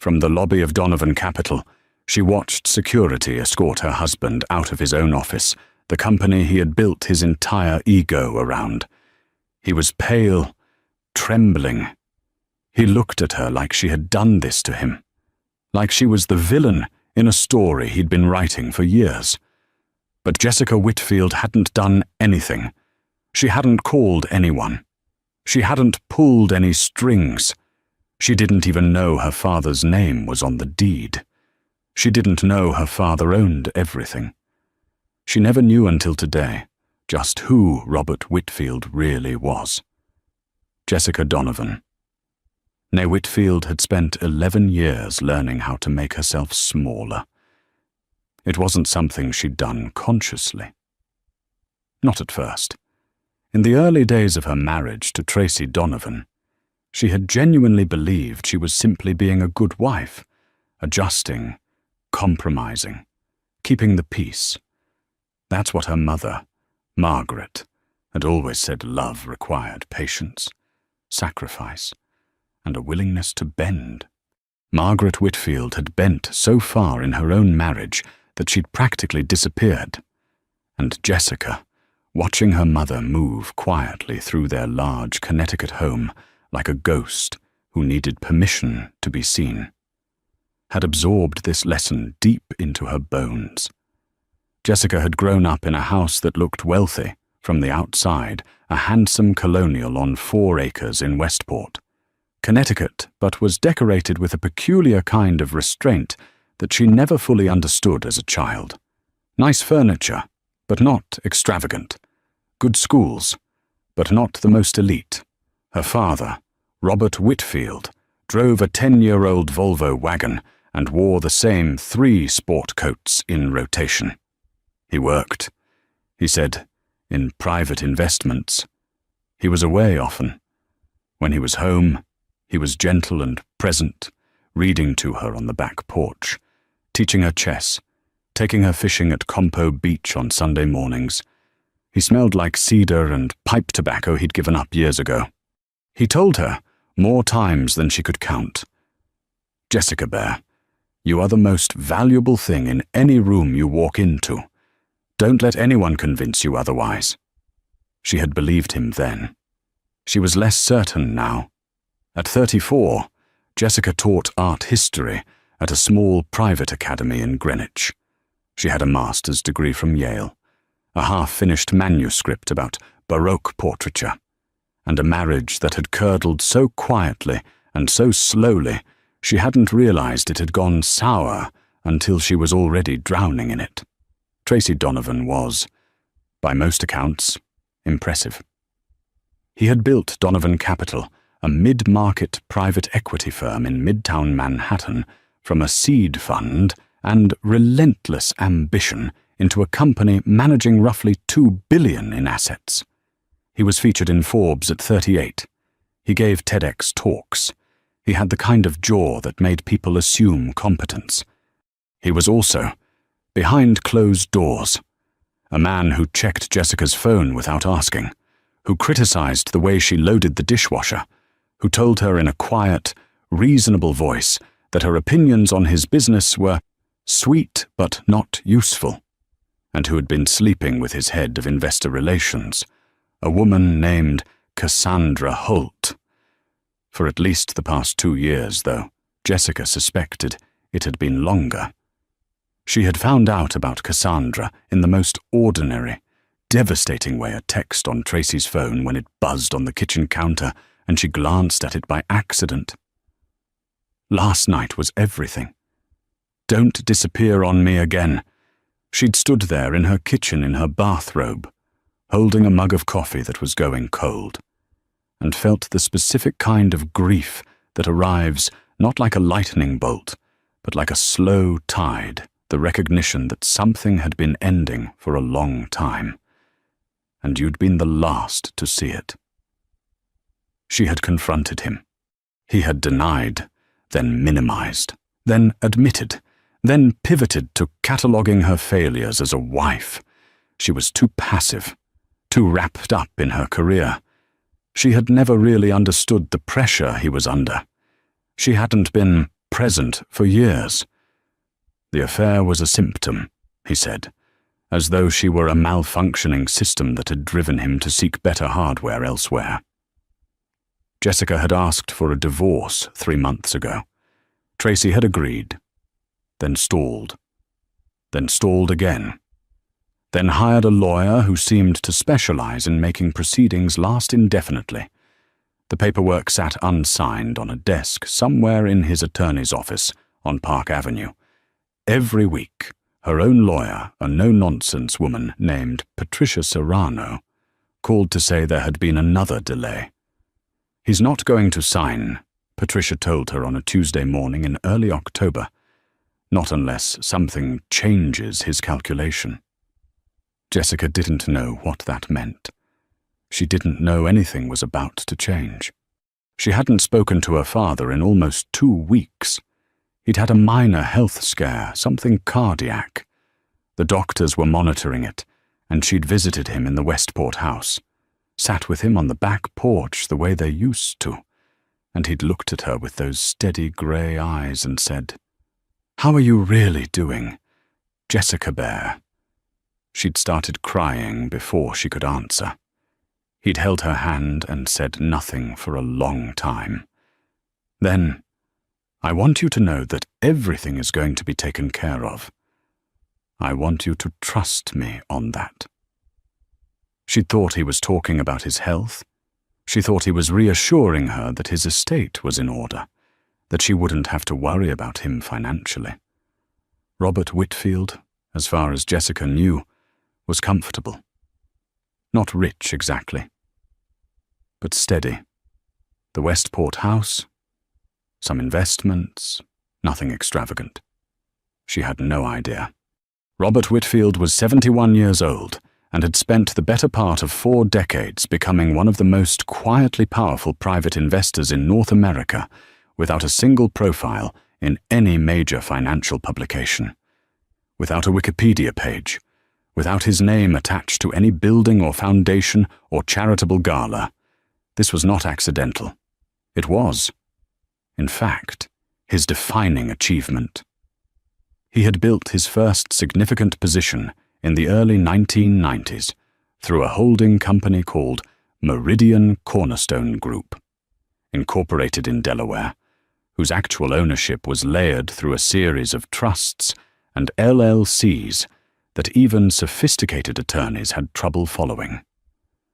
From the lobby of Donovan Capital, she watched security escort her husband out of his own office, the company he had built his entire ego around. He was pale, trembling. He looked at her like she had done this to him, like she was the villain in a story he'd been writing for years. But Jessica Whitfield hadn't done anything. She hadn't called anyone. She hadn't pulled any strings. She didn't even know her father's name was on the deed. She didn't know her father owned everything. She never knew until today just who Robert Whitfield really was. Jessica Donovan. Nay, Whitfield had spent 11 years learning how to make herself smaller. It wasn't something she'd done consciously. Not at first. In the early days of her marriage to Tracy Donovan, she had genuinely believed she was simply being a good wife, adjusting, compromising, keeping the peace. That's what her mother, Margaret, had always said love required: patience, sacrifice, and a willingness to bend. Margaret Whitfield had bent so far in her own marriage that she'd practically disappeared. And Jessica, watching her mother move quietly through their large Connecticut home like a ghost who needed permission to be seen, had absorbed this lesson deep into her bones. Jessica had grown up in a house that looked wealthy from the outside, a handsome colonial on 4 acres in Westport, Connecticut, but was decorated with a peculiar kind of restraint that she never fully understood as a child. Nice furniture, but not extravagant. Good schools, but not the most elite. Her father, Robert Whitfield, drove a 10-year-old Volvo wagon and wore the same 3 sport coats in rotation. He worked, he said, in private investments. He was away often. When he was home, he was gentle and present, reading to her on the back porch, teaching her chess, taking her fishing at Compo Beach on Sunday mornings. He smelled like cedar and pipe tobacco he'd given up years ago. He told her, more times than she could count, "Jessica Bear, you are the most valuable thing in any room you walk into. Don't let anyone convince you otherwise." She had believed him then. She was less certain now. At 34, Jessica taught art history at a small private academy in Greenwich. She had a master's degree from Yale, a half-finished manuscript about Baroque portraiture, and a marriage that had curdled so quietly and so slowly she hadn't realized it had gone sour until she was already drowning in it. Tracy Donovan was, by most accounts, impressive. He had built Donovan Capital, a mid-market private equity firm in Midtown Manhattan, from a seed fund and relentless ambition into a company managing roughly $2 billion in assets. He was featured in Forbes at 38. He gave TEDx talks. He had the kind of jaw that made people assume competence. He was also, behind closed doors, a man who checked Jessica's phone without asking, who criticized the way she loaded the dishwasher, who told her in a quiet, reasonable voice that her opinions on his business were sweet but not useful, and who had been sleeping with his head of investor relations, a woman named Cassandra Holt. For at least the past 2 years, though, Jessica suspected it had been longer. She had found out about Cassandra in the most ordinary, devastating way: a text on Tracy's phone when it buzzed on the kitchen counter and she glanced at it by accident. Last night was everything. Don't disappear on me again. She'd stood there in her kitchen in her bathrobe, holding a mug of coffee that was going cold, and felt the specific kind of grief that arrives not like a lightning bolt, but like a slow tide, the recognition that something had been ending for a long time, and you'd been the last to see it. She had confronted him. He had denied, then minimized, then admitted, then pivoted to cataloguing her failures as a wife. She was too passive, too wrapped up in her career. She had never really understood the pressure he was under. She hadn't been present for years. The affair was a symptom, he said, as though she were a malfunctioning system that had driven him to seek better hardware elsewhere. Jessica had asked for a divorce 3 months ago. Tracy had agreed, then stalled again, then hired a lawyer who seemed to specialize in making proceedings last indefinitely. The paperwork sat unsigned on a desk somewhere in his attorney's office on Park Avenue. Every week, her own lawyer, a no-nonsense woman named Patricia Serrano, called to say there had been another delay. "He's not going to sign," Patricia told her on a Tuesday morning in early October, "not unless something changes his calculation." Jessica didn't know what that meant. She didn't know anything was about to change. She hadn't spoken to her father in almost 2 weeks. He'd had a minor health scare, something cardiac. The doctors were monitoring it, and she'd visited him in the Westport house, sat with him on the back porch the way they used to, and he'd looked at her with those steady grey eyes and said, "How are you really doing, Jessica Bear?" She'd started crying before she could answer. He'd held her hand and said nothing for a long time. Then, "I want you to know that everything is going to be taken care of. I want you to trust me on that." She'd thought he was talking about his health. She thought he was reassuring her that his estate was in order, that she wouldn't have to worry about him financially. Robert Whitfield, as far as Jessica knew, was comfortable. Not rich exactly, but steady. The Westport house, some investments, nothing extravagant. She had no idea. Robert Whitfield was 71 years old and had spent the better part of 4 decades becoming one of the most quietly powerful private investors in North America, without a single profile in any major financial publication, without a Wikipedia page, without his name attached to any building or foundation or charitable gala. This was not accidental. It was, in fact, his defining achievement. He had built his first significant position in the early 1990s through a holding company called Meridian Cornerstone Group, incorporated in Delaware, whose actual ownership was layered through a series of trusts and LLCs that even sophisticated attorneys had trouble following.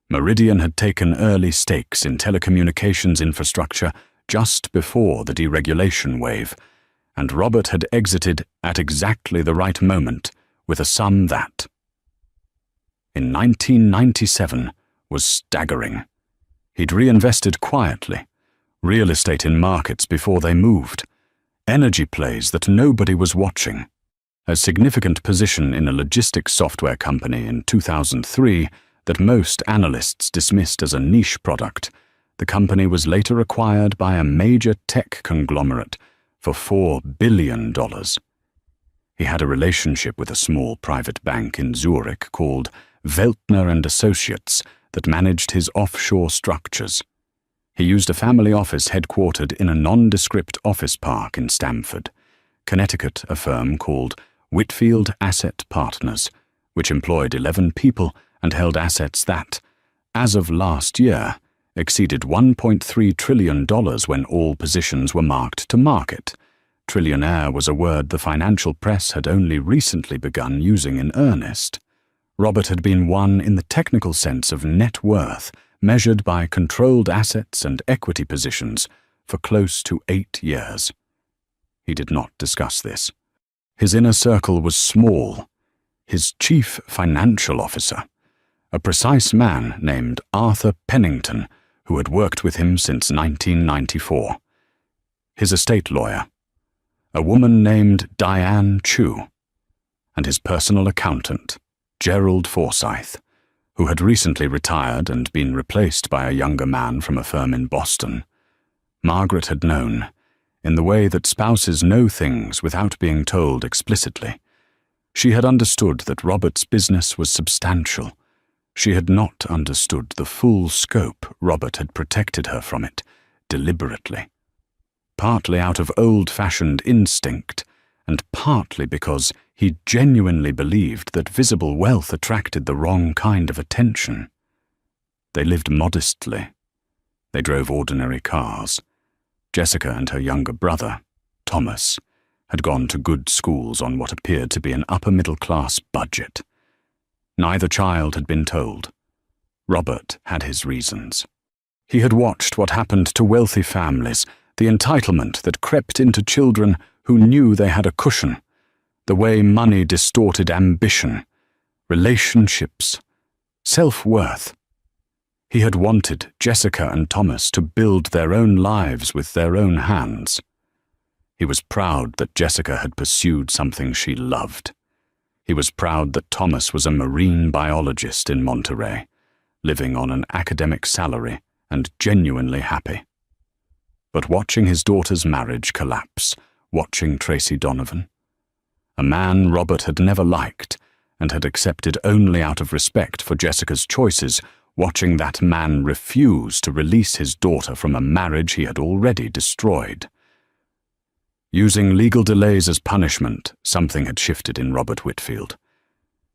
Meridian had taken early stakes in telecommunications infrastructure just before the deregulation wave, and Robert had exited at exactly the right moment with a sum that, in 1997, was staggering. He'd reinvested quietly, real estate in markets before they moved, energy plays that nobody was watching, a significant position in a logistics software company in 2003 that most analysts dismissed as a niche product. The company was later acquired by a major tech conglomerate for $4 billion. He had a relationship with a small private bank in Zurich called Weltner and Associates that managed his offshore structures. He used a family office headquartered in a nondescript office park in Stamford, Connecticut, a firm called Whitfield Asset Partners, which employed 11 people and held assets that, as of last year, exceeded $1.3 trillion when all positions were marked to market. Trillionaire was a word the financial press had only recently begun using in earnest. Robert had been one in the technical sense of net worth, measured by controlled assets and equity positions, for close to 8 years. He did not discuss this. His inner circle was small. His chief financial officer, a precise man named Arthur Pennington, who had worked with him since 1994. His estate lawyer, a woman named Diane Chu, and his personal accountant, Gerald Forsyth, who had recently retired and been replaced by a younger man from a firm in Boston. Margaret had known, in the way that spouses know things without being told explicitly. She had understood that Robert's business was substantial. She had not understood the full scope Robert had protected her from it, deliberately. partly out of old-fashioned instinct, and partly because he genuinely believed that visible wealth attracted the wrong kind of attention. They lived modestly. They drove ordinary cars. Jessica and her younger brother, Thomas, had gone to good schools on what appeared to be an upper-middle-class budget. Neither child had been told. Robert had his reasons. He had watched what happened to wealthy families, the entitlement that crept into children who knew they had a cushion, the way money distorted ambition, relationships, self-worth. He had wanted Jessica and Thomas to build their own lives with their own hands. He was proud that Jessica had pursued something she loved. He was proud that Thomas was a marine biologist in Monterey, living on an academic salary and genuinely happy. But watching his daughter's marriage collapse, watching Tracy Donovan, a man Robert had never liked and had accepted only out of respect for Jessica's choices, watching that man refuse to release his daughter from a marriage he had already destroyed. Using legal delays as punishment, something had shifted in Robert Whitfield.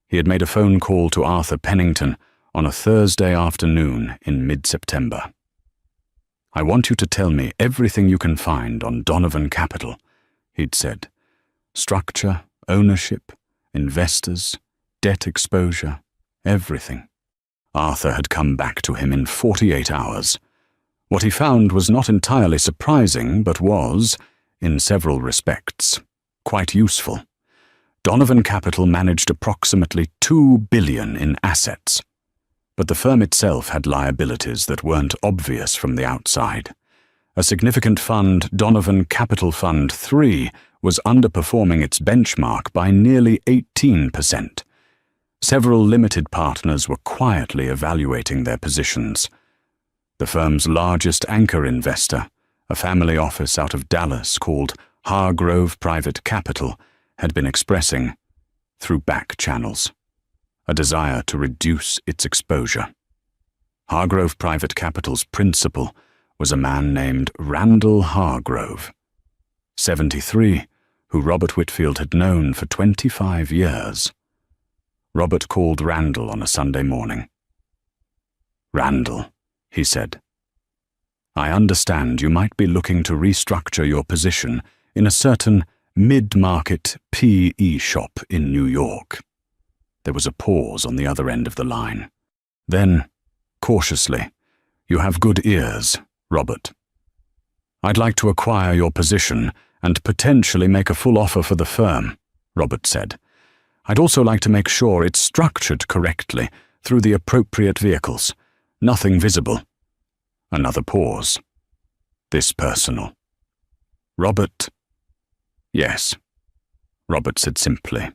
He had made a phone call to Arthur Pennington on a Thursday afternoon in mid-September. "I want you to tell me everything you can find on Donovan Capital," he'd said. "Structure, ownership, investors, debt exposure, everything." Arthur had come back to him in 48 hours. What he found was not entirely surprising, but was, in several respects, quite useful. Donovan Capital managed approximately $2 billion in assets, but the firm itself had liabilities that weren't obvious from the outside. A significant fund, Donovan Capital Fund 3, was underperforming its benchmark by nearly 18%. Several limited partners were quietly evaluating their positions. The firm's largest anchor investor, a family office out of Dallas called Hargrove Private Capital, had been expressing, through back channels, a desire to reduce its exposure. Hargrove Private Capital's principal was a man named Randall Hargrove, 73, who Robert Whitfield had known for 25 years. Robert called Randall on a Sunday morning. "Randall," he said, "I understand you might be looking to restructure your position in a certain mid-market PE shop in New York." There was a pause on the other end of the line. Then, cautiously, "You have good ears, Robert. I'd like to acquire your position and potentially make a full offer for the firm," Robert said. "I'd also like to make sure it's structured correctly through the appropriate vehicles. Nothing visible." Another pause. "This personal." "Robert?" "Yes," Robert said simply.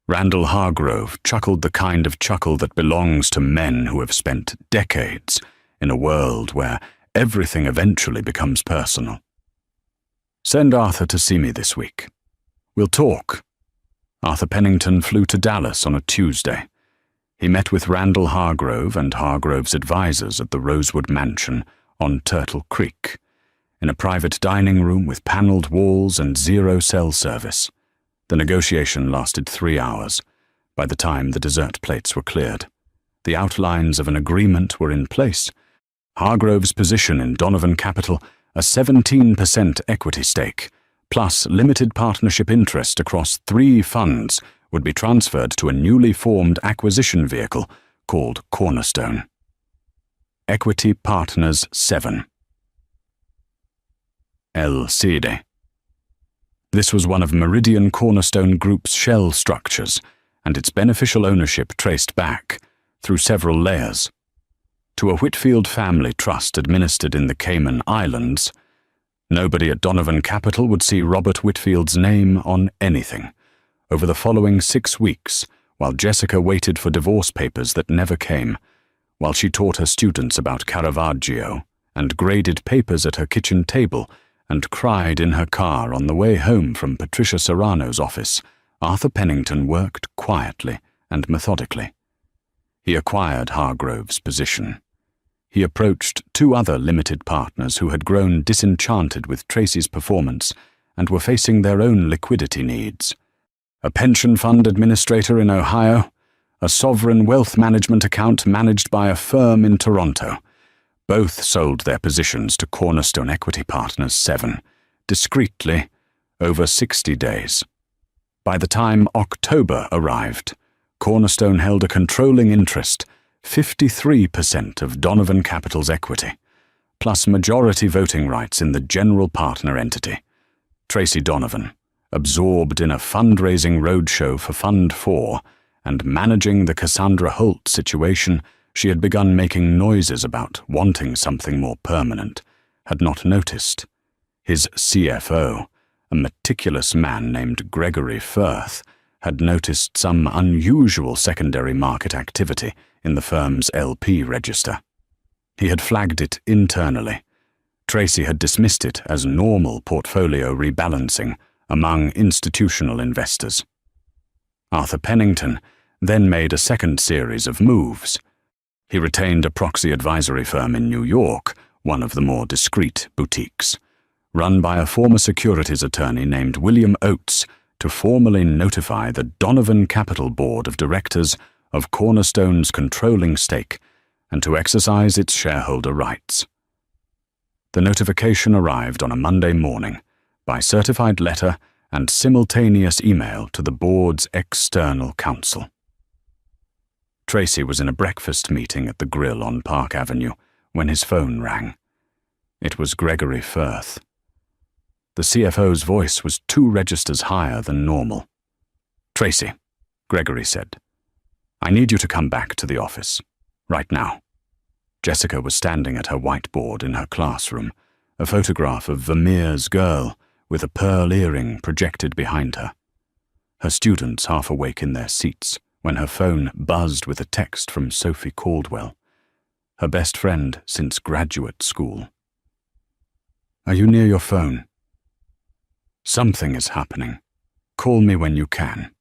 Randall Hargrove chuckled the kind of chuckle that belongs to men who have spent decades in a world where everything eventually becomes personal. "Send Arthur to see me this week. We'll talk." Arthur Pennington flew to Dallas on a Tuesday. He met with Randall Hargrove and Hargrove's advisors at the Rosewood Mansion on Turtle Creek, in a private dining room with paneled walls and zero cell service. The negotiation lasted 3 hours. By the time the dessert plates were cleared, the outlines of an agreement were in place. Hargrove's position in Donovan Capital, a 17% equity stake, plus limited partnership interest across 3 funds, would be transferred to a newly formed acquisition vehicle called Cornerstone. Equity Partners 7. El Cide. This was one of Meridian Cornerstone Group's shell structures, and its beneficial ownership traced back, through several layers, to a Whitfield family trust administered in the Cayman Islands. Nobody at Donovan Capital would see Robert Whitfield's name on anything. Over the following 6 weeks, while Jessica waited for divorce papers that never came, while she taught her students about Caravaggio and graded papers at her kitchen table and cried in her car on the way home from Patricia Serrano's office, Arthur Pennington worked quietly and methodically. He acquired Hargrove's position. he approached two other limited partners who had grown disenchanted with Tracy's performance and were facing their own liquidity needs. A pension fund administrator in Ohio, a sovereign wealth management account managed by a firm in Toronto. Both sold their positions to Cornerstone Equity Partners 7, discreetly, over 60 days. By the time October arrived, Cornerstone held a controlling interest, 53% of Donovan Capital's equity, plus majority voting rights in the general partner entity. Tracy Donovan, absorbed in a fundraising roadshow for Fund 4 and managing the Cassandra Holt situation she had begun making noises about wanting something more permanent, had not noticed. His CFO, a meticulous man named Gregory Firth, had noticed some unusual secondary market activity in the firm's LP register. He had flagged it internally. Tracy had dismissed it as normal portfolio rebalancing among institutional investors. Arthur Pennington then made a second series of moves. He retained a proxy advisory firm in New York, one of the more discreet boutiques, run by a former securities attorney named William Oates, to formally notify the Donovan Capital Board of Directors of Cornerstone's controlling stake and to exercise its shareholder rights. The notification arrived on a Monday morning by certified letter and simultaneous email to the board's external counsel. Tracy was in a breakfast meeting at the Grill on Park Avenue when his phone rang. It was Gregory Firth. The CFO's voice was 2 registers higher than normal. "Tracy," Gregory said, "I need you to come back to the office, right now." Jessica was standing at her whiteboard in her classroom, a photograph of Vermeer's girl with a pearl earring projected behind her. Her students half awake in their seats when her phone buzzed with a text from Sophie Caldwell, her best friend since graduate school. "Are you near your phone?" "Something is happening. Call me when you can."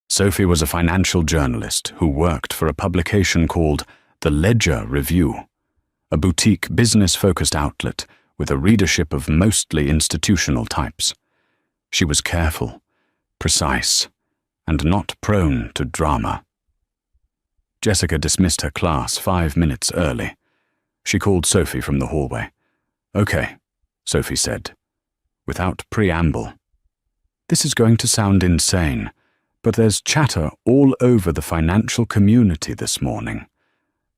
Sophie was a financial journalist who worked for a publication called The Ledger Review, a boutique business-focused outlet with a readership of mostly institutional types. She was careful, precise, and not prone to drama. Jessica dismissed her class 5 minutes early. She called Sophie from the hallway. "Okay," Sophie said, without preamble. "This is going to sound insane, but there's chatter all over the financial community this morning.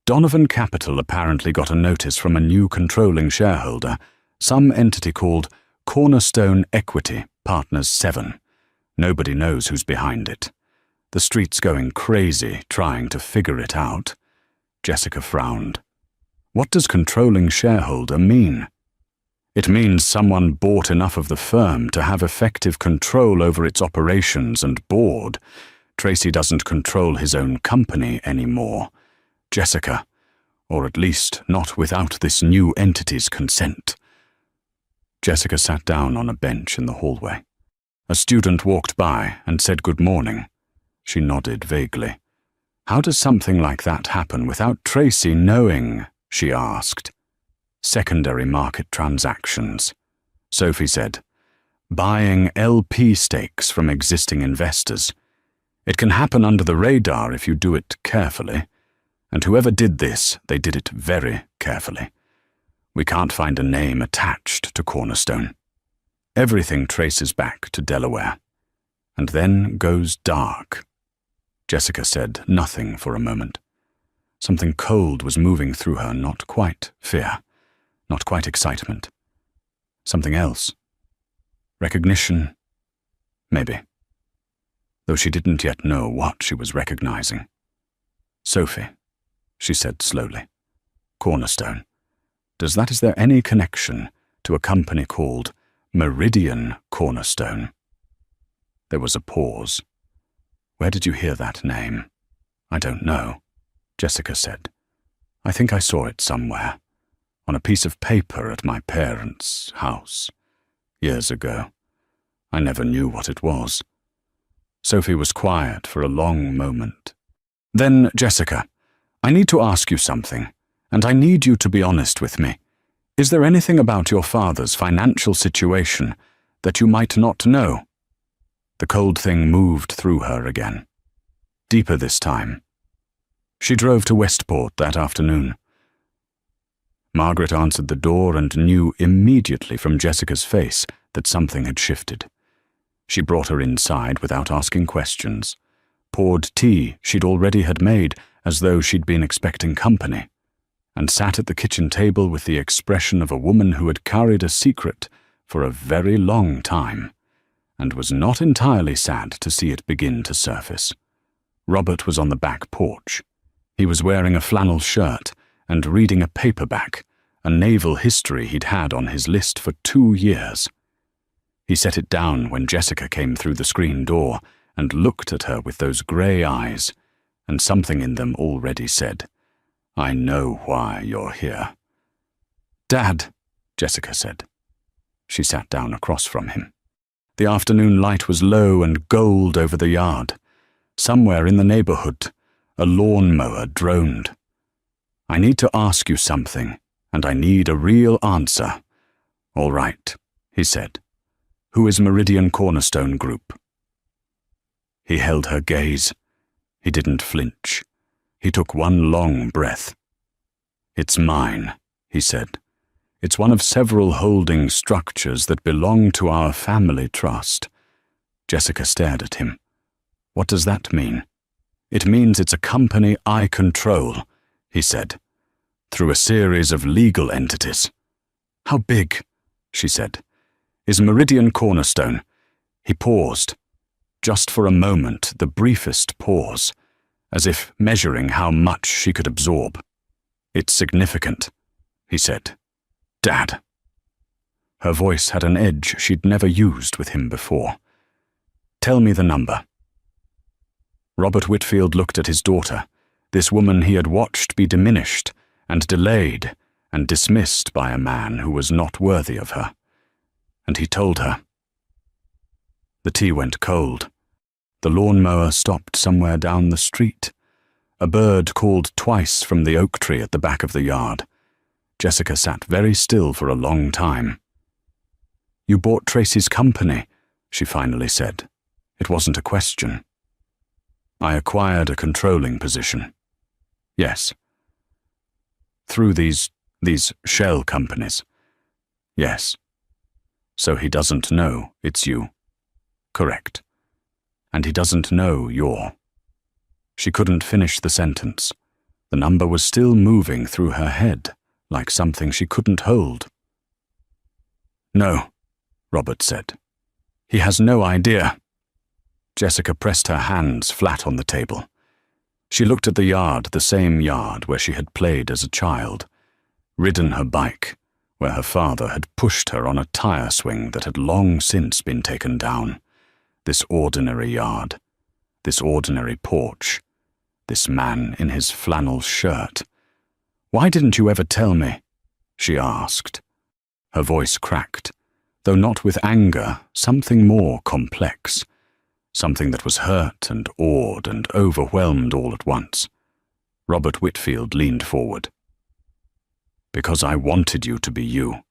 Donovan Capital apparently got a notice from a new controlling shareholder, some entity called Cornerstone Equity Partners 7. Nobody knows who's behind it. The street's going crazy trying to figure it out." Jessica frowned. "What does controlling shareholder mean?" "It means someone bought enough of the firm to have effective control over its operations and board. Tracy doesn't control his own company anymore, Jessica, or at least not without this new entity's consent." Jessica sat down on a bench in the hallway. A student walked by and said good morning. She nodded vaguely. "How does something like that happen without Tracy knowing?" she asked. "Secondary market transactions," Sophie said. "Buying LP stakes from existing investors. It can happen under the radar if you do it carefully. And whoever did this, they did it very carefully. We can't find a name attached to Cornerstone. Everything traces back to Delaware, and then goes dark." Jessica said nothing for a moment. Something cold was moving through her, not quite fear, not quite excitement. Something else. Recognition, maybe. Though she didn't yet know what she was recognizing. "Sophie," she said slowly. "Cornerstone. Is there any connection to a company called Meridian Cornerstone?" There was a pause. "Where did you hear that name?" "I don't know," Jessica said. "I think I saw it somewhere, on a piece of paper at my parents' house, years ago. I never knew what it was." Sophie was quiet for a long moment. "Then, Jessica, I need to ask you something, And I need you to be honest with me. Is there anything about your father's financial situation that you might not know?" The cold thing moved through her again. Deeper this time. She drove to Westport that afternoon. Margaret answered the door and knew immediately from Jessica's face that something had shifted. She brought her inside without asking questions, poured tea she'd already had made as though she'd been expecting company, and sat at the kitchen table with the expression of a woman who had carried a secret for a very long time, and was not entirely sad to see it begin to surface. Robert was on the back porch. He was wearing a flannel shirt and reading a paperback, a naval history he'd had on his list for 2 years. He set it down when Jessica came through the screen door and looked at her with those grey eyes, and something in them already said, "I know why you're here." "Dad," Jessica said. She sat down across from him. The afternoon light was low and gold over the yard. Somewhere in the neighborhood, a lawnmower droned. "I need to ask you something, and I need a real answer." "All right," he said. "Who is Meridian Cornerstone Group?" He held her gaze. He didn't flinch. He took one long breath. "It's mine," he said. "It's one of several holding structures that belong to our family trust." Jessica stared at him. "What does that mean?" "It means it's a company I control," he said, "through a series of legal entities." "How big?" she said. "Is Meridian Cornerstone?" He paused, just for a moment, the briefest pause, as if measuring how much she could absorb. "It's significant," he said. "Dad." Her voice had an edge she'd never used with him before. "Tell me the number." Robert Whitfield looked at his daughter, this woman he had watched be diminished and delayed and dismissed by a man who was not worthy of her. And he told her. The tea went cold. The lawnmower stopped somewhere down the street. A bird called twice from the oak tree at the back of the yard. Jessica sat very still for a long time. "You bought Tracy's company," she finally said. It wasn't a question. "I acquired a controlling position." "Yes." "Through these shell companies." "Yes." "So he doesn't know it's you." "Correct. And he doesn't know you're." She couldn't finish the sentence. The number was still moving through her head, like something she couldn't hold. "No," Robert said. "He has no idea." Jessica pressed her hands flat on the table. She looked at the yard, the same yard where she had played as a child, ridden her bike, where her father had pushed her on a tire swing that had long since been taken down. This ordinary yard, this ordinary porch, this man in his flannel shirt. "Why didn't you ever tell me?" she asked. Her voice cracked, though not with anger, something more complex, something that was hurt and awed and overwhelmed all at once. Robert Whitfield leaned forward. "Because I wanted you to be you,"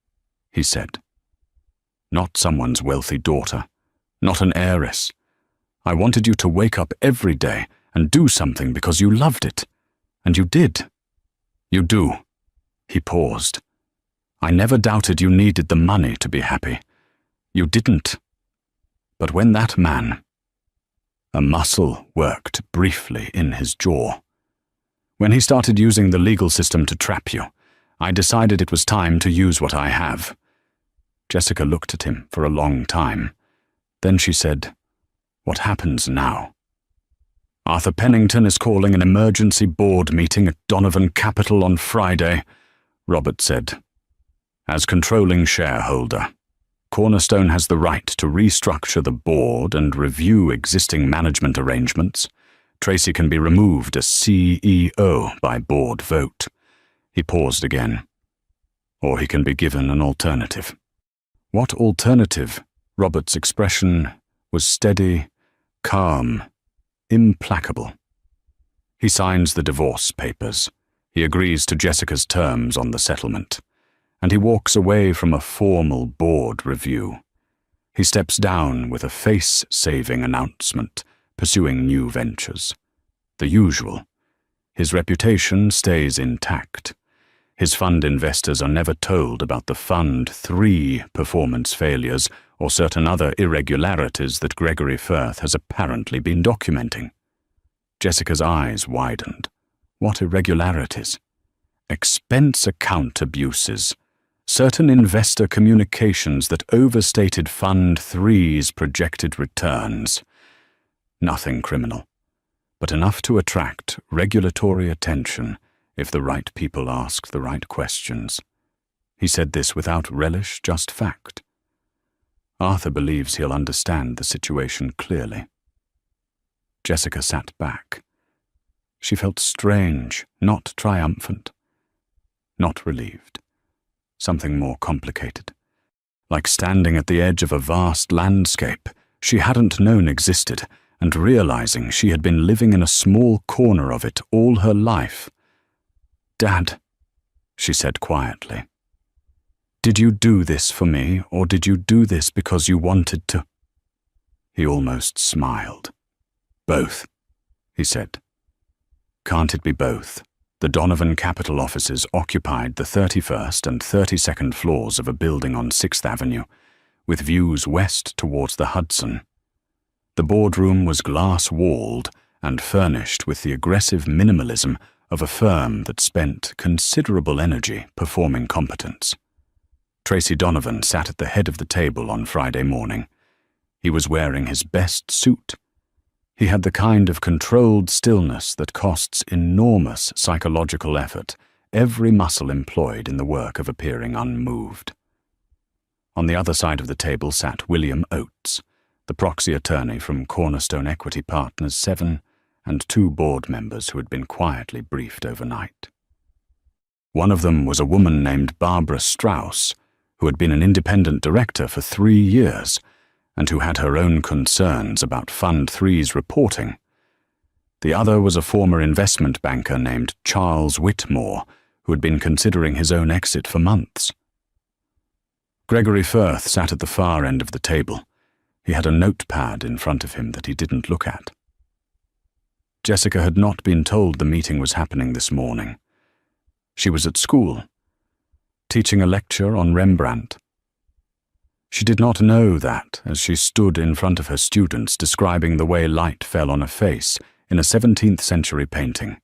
he said. "Not someone's wealthy daughter, not an heiress. I wanted you to wake up every day and do something because you loved it. And you did. You do." He paused. "I never doubted you needed the money to be happy. You didn't. But when that man..." A muscle worked briefly in his jaw. "When he started using the legal system to trap you, I decided it was time to use what I have." Jessica looked at him for a long time. Then she said, "What happens now?" "Arthur Pennington is calling an emergency board meeting at Donovan Capital on Friday," Robert said. "As controlling shareholder, Cornerstone has the right to restructure the board and review existing management arrangements. Tracy can be removed as CEO by board vote." He paused again. "Or he can be given an alternative." What alternative? Robert's expression was steady, calm, implacable. "He signs the divorce papers. He agrees to Jessica's terms on the settlement, and he walks away from a formal board review. He steps down with a face-saving announcement, pursuing new ventures. The usual. His reputation stays intact. His fund investors are never told about the Fund 3 performance failures or certain other irregularities that Gregory Firth has apparently been documenting. Jessica's eyes widened. What irregularities? Expense account abuses. Certain investor communications that overstated Fund 3's projected returns. Nothing criminal, but enough to attract regulatory attention if the right people asked the right questions. He said this without relish, just fact. Arthur believes he'll understand the situation clearly. Jessica sat back. She felt strange, not triumphant, not relieved. Something more complicated. Like standing at the edge of a vast landscape she hadn't known existed, and realizing she had been living in a small corner of it all her life. "Dad," she said quietly, "did you do this for me, or did you do this because you wanted to?" He almost smiled. "Both," he said. Can't it be both? The Donovan Capital offices occupied the 31st and 32nd floors of a building on 6th Avenue, with views west towards the Hudson. The boardroom was glass-walled and furnished with the aggressive minimalism of a firm that spent considerable energy performing competence. Tracy Donovan sat at the head of the table on Friday morning. He was wearing his best suit. He had the kind of controlled stillness that costs enormous psychological effort, every muscle employed in the work of appearing unmoved. On the other side of the table sat William Oates, the proxy attorney from Cornerstone Equity Partners 7, and 2 board members who had been quietly briefed overnight. One of them was a woman named Barbara Strauss, who had been an independent director for 3 years, and who had her own concerns about Fund 3's reporting. The other was a former investment banker named Charles Whitmore, who had been considering his own exit for months. Gregory Firth sat at the far end of the table. He had a notepad in front of him that he didn't look at. Jessica had not been told the meeting was happening this morning. She was at school, teaching a lecture on Rembrandt. She did not know that as she stood in front of her students describing the way light fell on a face in a 17th century painting,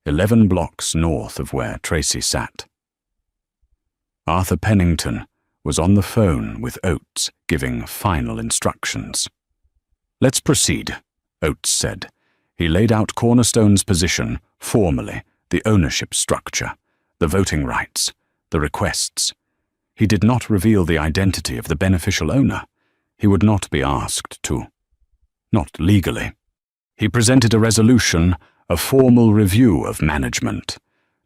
11 blocks north of where Tracy sat. Arthur Pennington was on the phone with Oates giving final instructions. "Let's proceed," Oates said. He laid out Cornerstone's position formally, the ownership structure, the voting rights, the requests. He did not reveal the identity of the beneficial owner. He would not be asked to. Not legally. He presented a resolution, a formal review of management,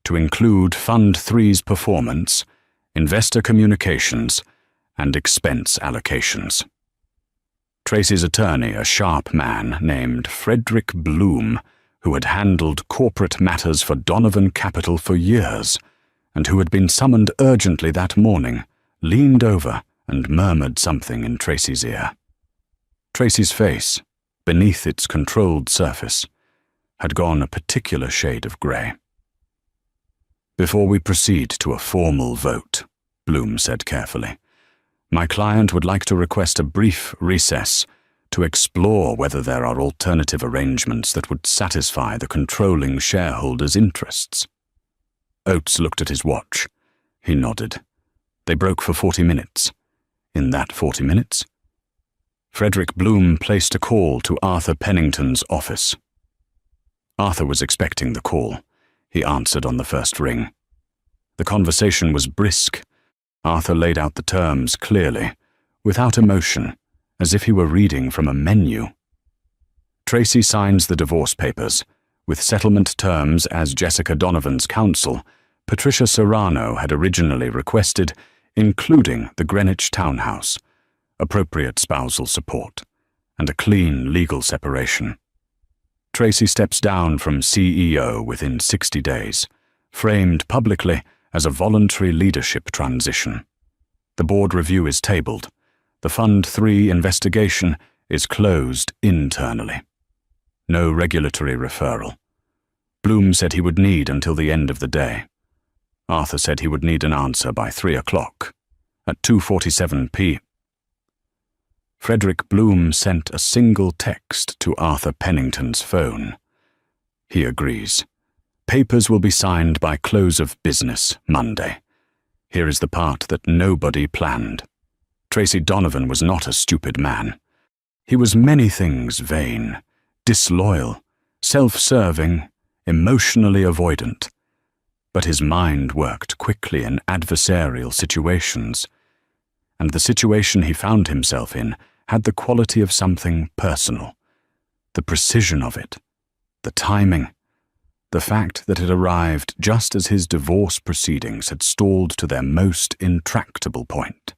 to include Fund 3's performance, investor communications, and expense allocations. Tracy's attorney, a sharp man named Frederick Bloom, who had handled corporate matters for Donovan Capital for years, and who had been summoned urgently that morning, leaned over and murmured something in Tracy's ear. Tracy's face, beneath its controlled surface, had gone a particular shade of grey. "Before we proceed to a formal vote," Bloom said carefully, "my client would like to request a brief recess to explore whether there are alternative arrangements that would satisfy the controlling shareholders' interests." Oates looked at his watch. He nodded. They broke for 40 minutes. In that 40 minutes, Frederick Bloom placed a call to Arthur Pennington's office. Arthur was expecting the call. He answered on the first ring. The conversation was brisk. Arthur laid out the terms clearly, without emotion, as if he were reading from a menu. Tracy signs the divorce papers. With settlement terms as Jessica Donovan's counsel, Patricia Serrano had originally requested, including the Greenwich townhouse, appropriate spousal support, and a clean legal separation. Tracy steps down from CEO within 60 days, framed publicly as a voluntary leadership transition. The board review is tabled. The Fund 3 investigation is closed internally. No regulatory referral. Bloom said he would need until the end of the day. Arthur said he would need an answer by 3 o'clock. At 2:47 p.m. Frederick Bloom sent a single text to Arthur Pennington's phone. He agrees. Papers will be signed by close of business Monday. Here is the part that nobody planned. Tracy Donovan was not a stupid man. He was many things vain, disloyal, self-serving, emotionally avoidant. But his mind worked quickly in adversarial situations, and the situation he found himself in had the quality of something personal. The precision of it, the timing, the fact that it arrived just as his divorce proceedings had stalled to their most intractable point.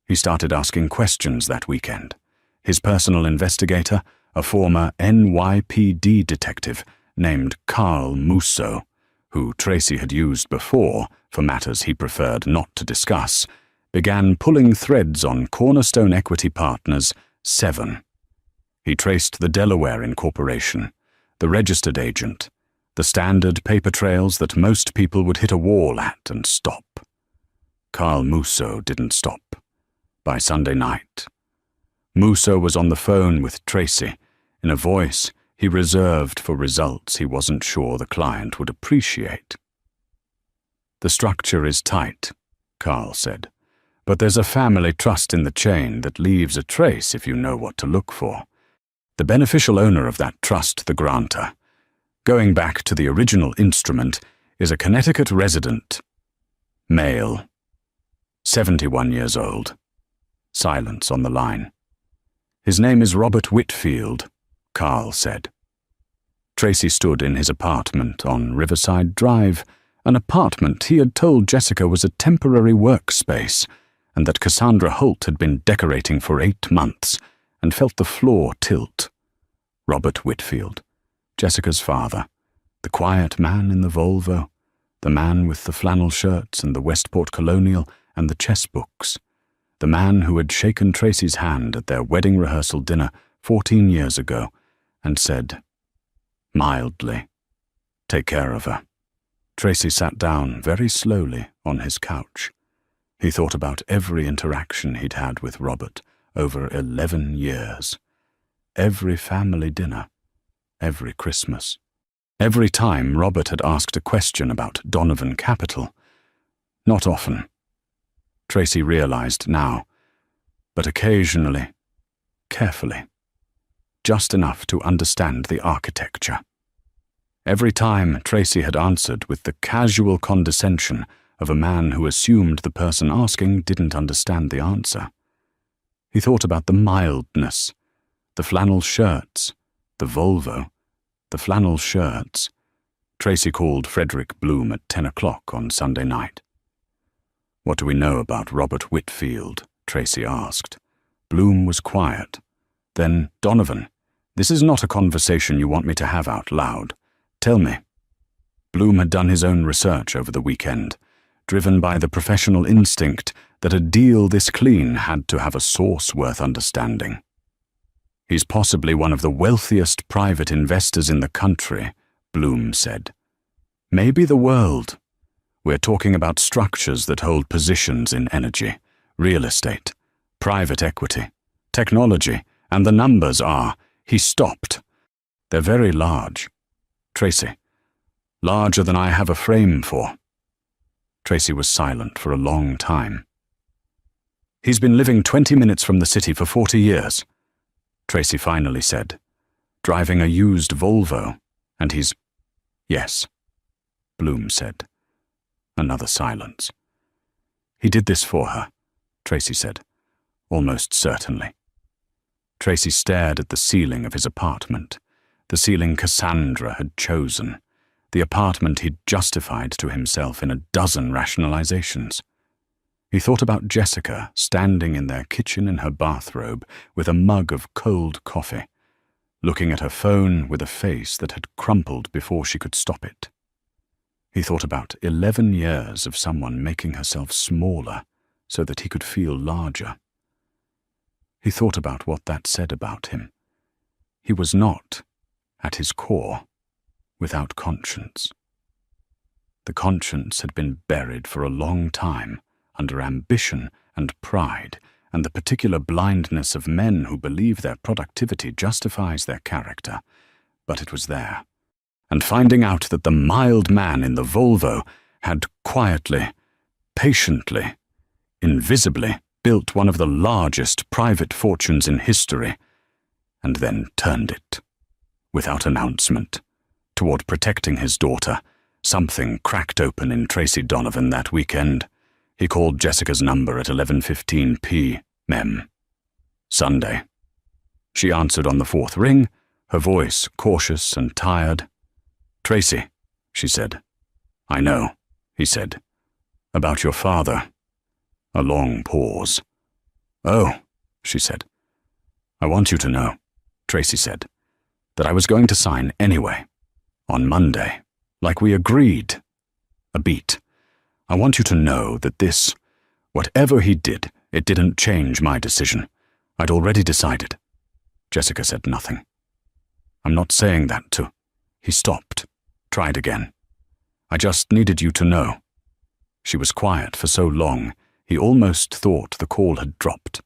He started asking questions that weekend. His personal investigator, a former NYPD detective named Carl Musso, who Tracy had used before for matters he preferred not to discuss, began pulling threads on Cornerstone Equity Partners 7. He traced the Delaware Incorporation, the registered agent, the standard paper trails that most people would hit a wall at and stop. Carl Musso didn't stop. By Sunday night, Musso was on the phone with Tracy in a voice he reserved for results he wasn't sure the client would appreciate. "The structure is tight," Carl said, "but there's a family trust in the chain that leaves a trace if you know what to look for. The beneficial owner of that trust, the grantor, going back to the original instrument, is a Connecticut resident. Male. 71 years old. Silence on the line. His name is Robert Whitfield," Carl said. Tracy stood in his apartment on Riverside Drive, an apartment he had told Jessica was a temporary workspace, and that Cassandra Holt had been decorating for 8 months, and felt the floor tilt. Robert Whitfield, Jessica's father, the quiet man in the Volvo, the man with the flannel shirts and the Westport Colonial and the chess books, the man who had shaken Tracy's hand at their wedding rehearsal dinner 14 years ago and said, mildly, "Take care of her." Tracy sat down very slowly on his couch. He thought about every interaction he'd had with Robert over 11 years. Every family dinner, every Christmas. Every time Robert had asked a question about Donovan Capital. Not often, Tracy realized now, but occasionally, carefully, just enough to understand the architecture. Every time Tracy had answered with the casual condescension of a man who assumed the person asking didn't understand the answer. He thought about the mildness, the flannel shirts, the Volvo, the flannel shirts. Tracy called Frederick Bloom at 10 o'clock on Sunday night. "What do we know about Robert Whitfield?" Tracy asked. Bloom was quiet. Then, "Donovan, this is not a conversation you want me to have out loud. Tell me." Bloom had done his own research over the weekend, driven by the professional instinct that a deal this clean had to have a source worth understanding. "He's possibly one of the wealthiest private investors in the country," Bloom said. "Maybe the world. We're talking about structures that hold positions in energy, real estate, private equity, technology, and the numbers are," he stopped. "They're very large. Tracy, larger than I have a frame for." Tracy was silent for a long time. "He's been living 20 minutes from the city for 40 years, Tracy finally said, "driving a used Volvo, and he's—" "Yes," Bloom said. Another silence. "He did this for her," Tracy said, almost certainly. Tracy stared at the ceiling of his apartment, the ceiling Cassandra had chosen, the apartment he'd justified to himself in a dozen rationalizations. He thought about Jessica standing in their kitchen in her bathrobe with a mug of cold coffee, looking at her phone with a face that had crumpled before she could stop it. He thought about 11 years of someone making herself smaller so that he could feel larger. He thought about what that said about him. He was not, at his core, without conscience. The conscience had been buried for a long time under ambition and pride and the particular blindness of men who believe their productivity justifies their character. But it was there. And finding out that the mild man in the Volvo had quietly, patiently, invisibly built one of the largest private fortunes in history, and then turned it, without announcement, toward protecting his daughter, something cracked open in Tracy Donovan that weekend. He called Jessica's number at 11:15 p.m. Sunday. She answered on the fourth ring, her voice cautious and tired. "Tracy," she said. "I know," he said. "About your father." A long pause. "Oh," she said. "I want you to know," Tracy said, "that I was going to sign anyway. On Monday, like we agreed. A beat. I want you to know that this, whatever he did, it didn't change my decision. I'd already decided." Jessica said nothing. "I'm not saying that to..." He stopped, tried again. "I just needed you to know." She was quiet for so long, he almost thought the call had dropped.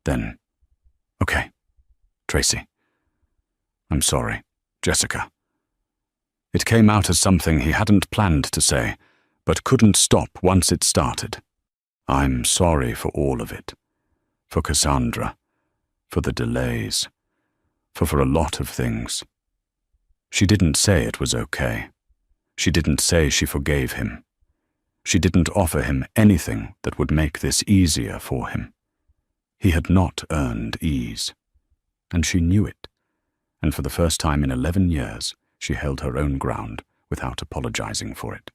Then, "Okay, Tracy." "I'm sorry, Jessica." It came out as something he hadn't planned to say, but couldn't stop once it started. "I'm sorry for all of it. For Cassandra. For the delays. For a lot of things." She didn't say it was okay. She didn't say she forgave him. She didn't offer him anything that would make this easier for him. He had not earned ease. And she knew it. And for the first time in 11 years, she held her own ground without apologizing for it.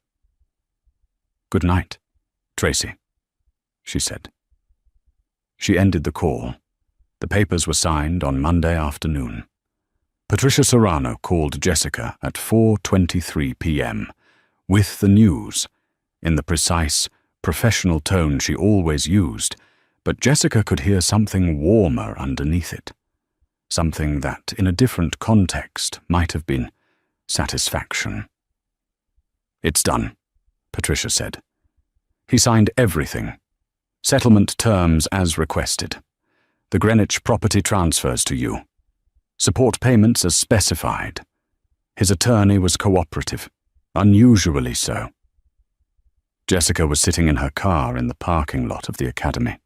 "Good night, Tracy," she said. She ended the call. The papers were signed on Monday afternoon. Patricia Serrano called Jessica at 4:23 p.m. with the news, in the precise, professional tone she always used, but Jessica could hear something warmer underneath it. Something that, in a different context, might have been satisfaction. "It's done," Patricia said. "He signed everything. Settlement terms as requested. The Greenwich property transfers to you. Support payments as specified. His attorney was cooperative, unusually so." Jessica was sitting in her car in the parking lot of the academy.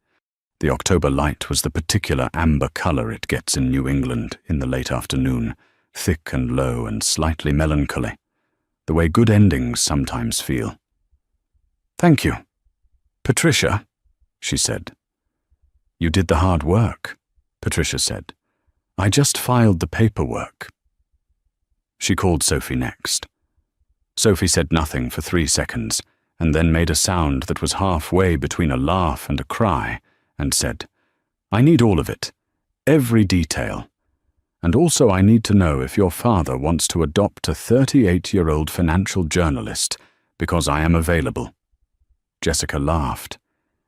The October light was the particular amber color it gets in New England in the late afternoon, thick and low and slightly melancholy, the way good endings sometimes feel. "Thank you. Patricia," she said. "You did the hard work," Patricia said. "I just filed the paperwork." She called Sophie next. Sophie said nothing for 3 seconds, and then made a sound that was halfway between a laugh and a cry, and said, "I need all of it, every detail. And also I need to know if your father wants to adopt a 38-year-old financial journalist, because I am available." Jessica laughed.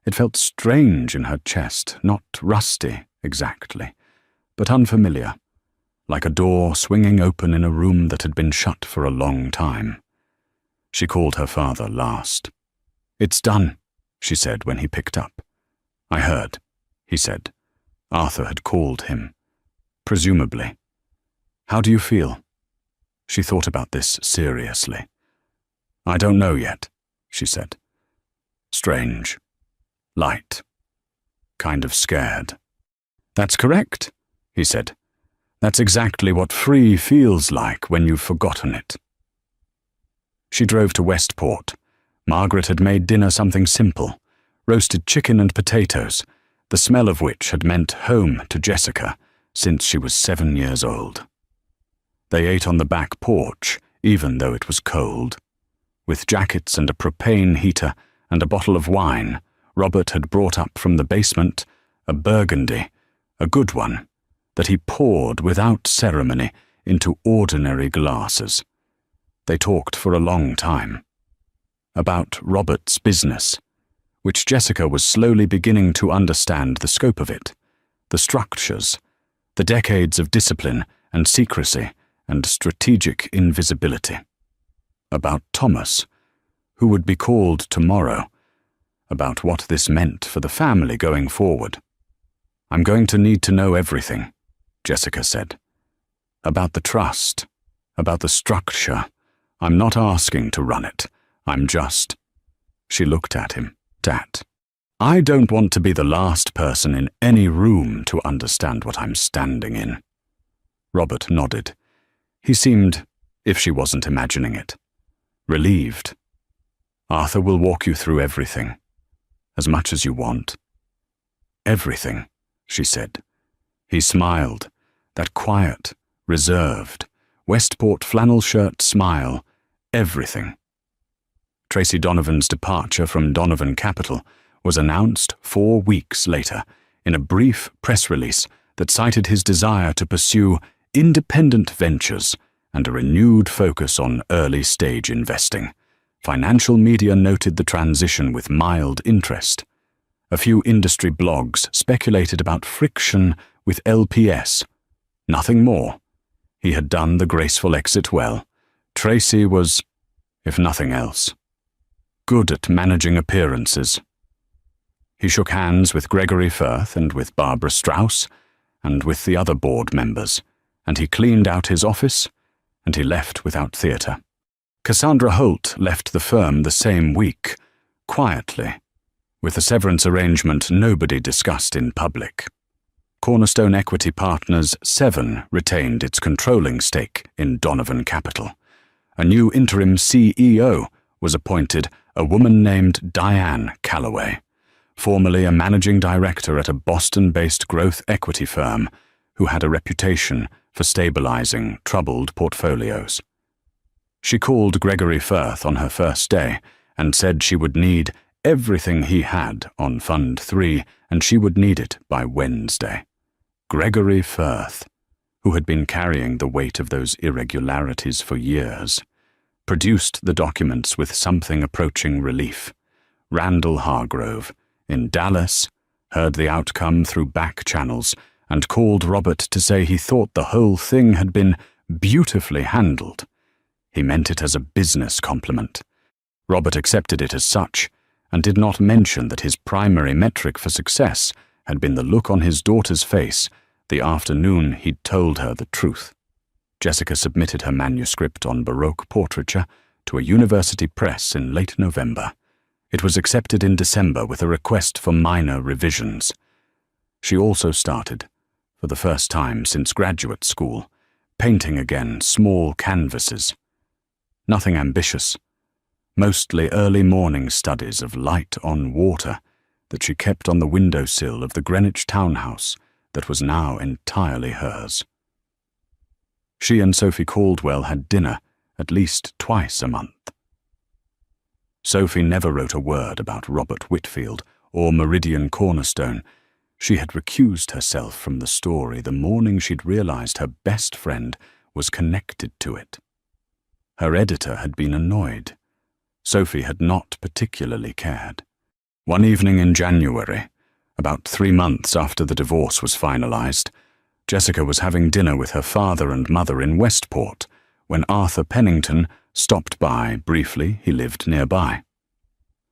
It felt strange in her chest, not rusty, exactly, but unfamiliar, like a door swinging open in a room that had been shut for a long time. She called her father last. "It's done," she said when he picked up. "I heard," he said. Arthur had called him. Presumably. "How do you feel?" She thought about this seriously. "I don't know yet," she said. "Strange. Light. Kind of scared." "That's correct," he said. "That's exactly what free feels like when you've forgotten it." She drove to Westport. Margaret had made dinner something simple, roasted chicken and potatoes, the smell of which had meant home to Jessica since she was 7 years old. They ate on the back porch, even though it was cold. With jackets and a propane heater and a bottle of wine, Robert had brought up from the basement a Burgundy, a good one, that he poured without ceremony into ordinary glasses. They talked for a long time. About Robert's business, which Jessica was slowly beginning to understand the scope of it, the structures, the decades of discipline and secrecy and strategic invisibility. About Thomas, who would be called tomorrow, about what this meant for the family going forward. "I'm going to need to know everything," Jessica said. "About the trust, about the structure. I'm not asking to run it. I'm just—" She looked at him. "I don't want to be the last person in any room to understand what I'm standing in." Robert nodded. He seemed, if she wasn't imagining it, relieved. "Arthur will walk you through everything, as much as you want." "Everything," she said. He smiled, that quiet, reserved, Westport flannel shirt smile. Everything. Tracy Donovan's departure from Donovan Capital was announced 4 weeks later in a brief press release that cited his desire to pursue independent ventures and a renewed focus on early-stage investing. Financial media noted the transition with mild interest. A few industry blogs speculated about friction with LPS. Nothing more. He had done the graceful exit well. Tracy was, if nothing else, good at managing appearances. He shook hands with Gregory Firth and with Barbara Strauss and with the other board members, and he cleaned out his office, and he left without theatre. Cassandra Holt left the firm the same week, quietly, with a severance arrangement nobody discussed in public. Cornerstone Equity Partners 7 retained its controlling stake in Donovan Capital. A new interim CEO was appointed, a woman named Diane Calloway, formerly a managing director at a Boston-based growth equity firm who had a reputation for stabilizing troubled portfolios. She called Gregory Firth on her first day and said she would need everything he had on Fund 3 and she would need it by Wednesday. Gregory Firth, who had been carrying the weight of those irregularities for years, produced the documents with something approaching relief. Randall Hargrove, in Dallas, heard the outcome through back channels and called Robert to say he thought the whole thing had been beautifully handled. He meant it as a business compliment. Robert accepted it as such and did not mention that his primary metric for success had been the look on his daughter's face the afternoon he'd told her the truth. Jessica submitted her manuscript on Baroque portraiture to a university press in late November. It was accepted in December with a request for minor revisions. She also started, for the first time since graduate school, painting again small canvases. Nothing ambitious, mostly early morning studies of light on water that she kept on the windowsill of the Greenwich townhouse that was now entirely hers. She and Sophie Caldwell had dinner at least twice a month. Sophie never wrote a word about Robert Whitfield or Meridian Cornerstone. She had recused herself from the story the morning she'd realized her best friend was connected to it. Her editor had been annoyed. Sophie had not particularly cared. One evening in January, about 3 months after the divorce was finalized, Jessica was having dinner with her father and mother in Westport when Arthur Pennington stopped by briefly. He lived nearby.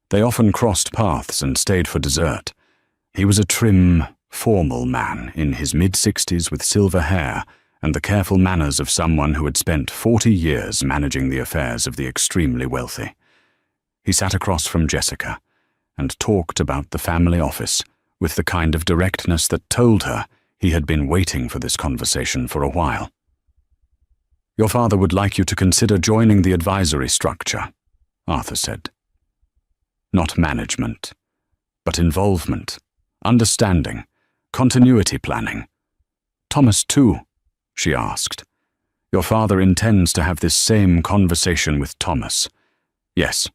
They often crossed paths and stayed for dessert. He was a trim, formal man in his mid-60s with silver hair and the careful manners of someone who had spent 40 years managing the affairs of the extremely wealthy. He sat across from Jessica and talked about the family office with the kind of directness that told her he had been waiting for this conversation for a while. "Your father would like you to consider joining the advisory structure," Arthur said. "Not management, but involvement, understanding, continuity planning. Thomas too?" she asked. "Your father intends to have this same conversation with Thomas." "Yes."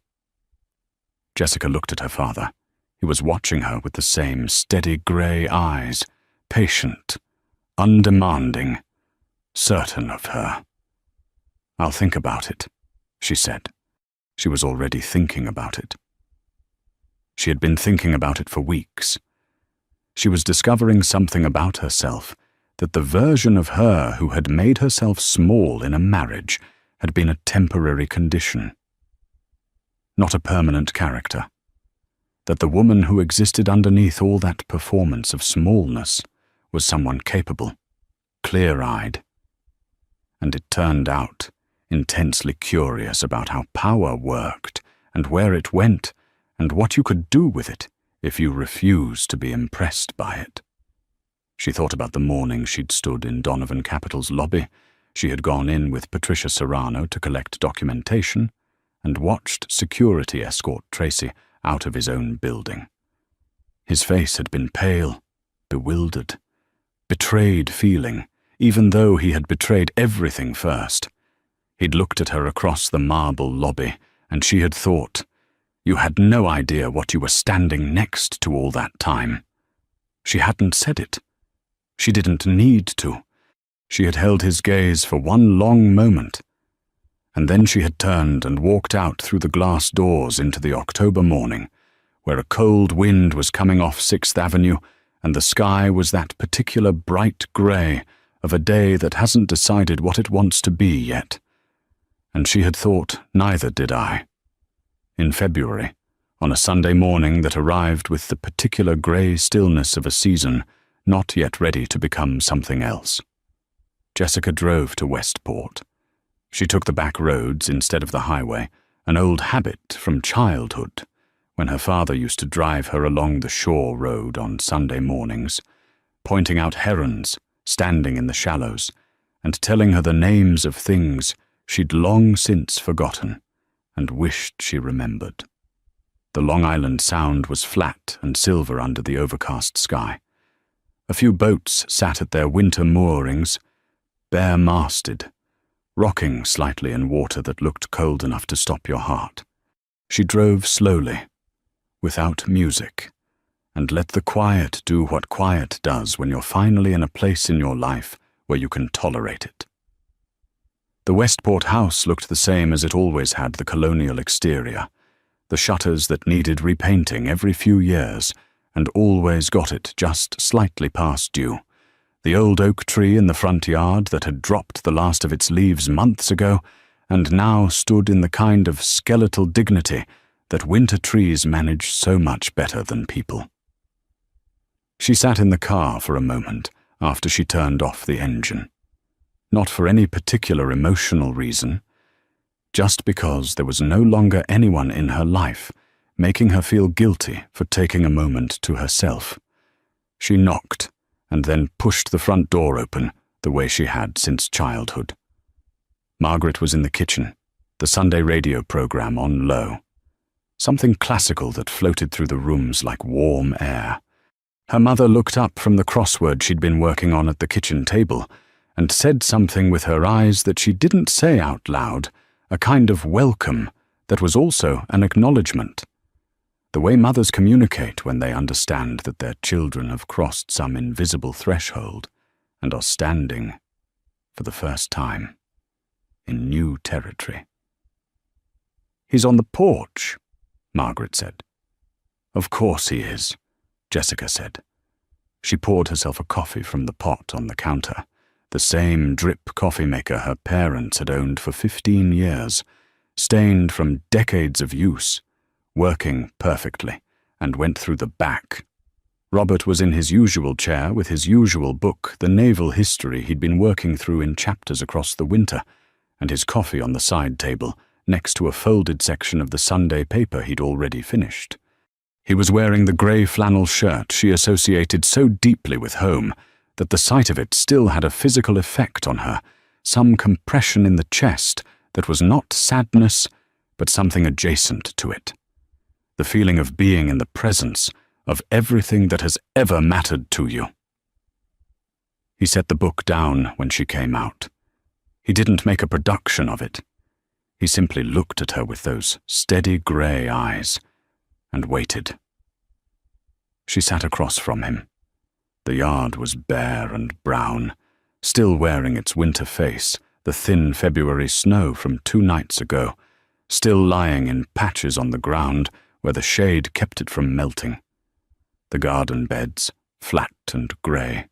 Jessica looked at her father. He was watching her with the same steady grey eyes, patient, undemanding, certain of her. "I'll think about it," she said. She was already thinking about it. She had been thinking about it for weeks. She was discovering something about herself, that the version of her who had made herself small in a marriage had been a temporary condition, not a permanent character. That the woman who existed underneath all that performance of smallness was someone capable, clear-eyed. And it turned out intensely curious about how power worked and where it went and what you could do with it if you refused to be impressed by it. She thought about the morning she'd stood in Donovan Capital's lobby. She had gone in with Patricia Serrano to collect documentation and watched security escort Tracy out of his own building. His face had been pale, bewildered, betrayed feeling, even though he had betrayed everything first. He'd looked at her across the marble lobby, and she had thought, "You had no idea what you were standing next to all that time." She hadn't said it. She didn't need to. She had held his gaze for one long moment, and then she had turned and walked out through the glass doors into the October morning, where a cold wind was coming off 6th Avenue, and the sky was that particular bright grey of a day that hasn't decided what it wants to be yet. And she had thought, neither did I. In February, on a Sunday morning that arrived with the particular grey stillness of a season not yet ready to become something else. Jessica drove to Westport. She took the back roads instead of the highway, an old habit from childhood, when her father used to drive her along the shore road on Sunday mornings, pointing out herons standing in the shallows and telling her the names of things she'd long since forgotten and wished she remembered. The Long Island Sound was flat and silver under the overcast sky. A few boats sat at their winter moorings, bare-masted, rocking slightly in water that looked cold enough to stop your heart. She drove slowly, without music, and let the quiet do what quiet does when you're finally in a place in your life where you can tolerate it. The Westport house looked the same as it always had, the colonial exterior, the shutters that needed repainting every few years and always got it just slightly past due, the old oak tree in the front yard that had dropped the last of its leaves months ago and now stood in the kind of skeletal dignity that winter trees manage so much better than people. She sat in the car for a moment after she turned off the engine. Not for any particular emotional reason, just because there was no longer anyone in her life making her feel guilty for taking a moment to herself. She knocked and then pushed the front door open the way she had since childhood. Margaret was in the kitchen, the Sunday radio program on low. Something classical that floated through the rooms like warm air. Her mother looked up from the crossword she'd been working on at the kitchen table and said something with her eyes that she didn't say out loud, a kind of welcome that was also an acknowledgement. The way mothers communicate when they understand that their children have crossed some invisible threshold and are standing, for the first time, in new territory. "He's on the porch," Margaret said. "Of course he is," Jessica said. She poured herself a coffee from the pot on the counter, the same drip coffee maker her parents had owned for 15 years, stained from decades of use, working perfectly, and went through the back. Robert was in his usual chair with his usual book, the naval history he'd been working through in chapters across the winter, and his coffee on the side table next to a folded section of the Sunday paper he'd already finished. He was wearing the grey flannel shirt she associated so deeply with home that the sight of it still had a physical effect on her, some compression in the chest that was not sadness, but something adjacent to it. The feeling of being in the presence of everything that has ever mattered to you. He set the book down when she came out. He didn't make a production of it. He simply looked at her with those steady grey eyes and waited. She sat across from him. The yard was bare and brown, still wearing its winter face, the thin February snow from 2 nights ago, still lying in patches on the ground where the shade kept it from melting. The garden beds, flat and grey.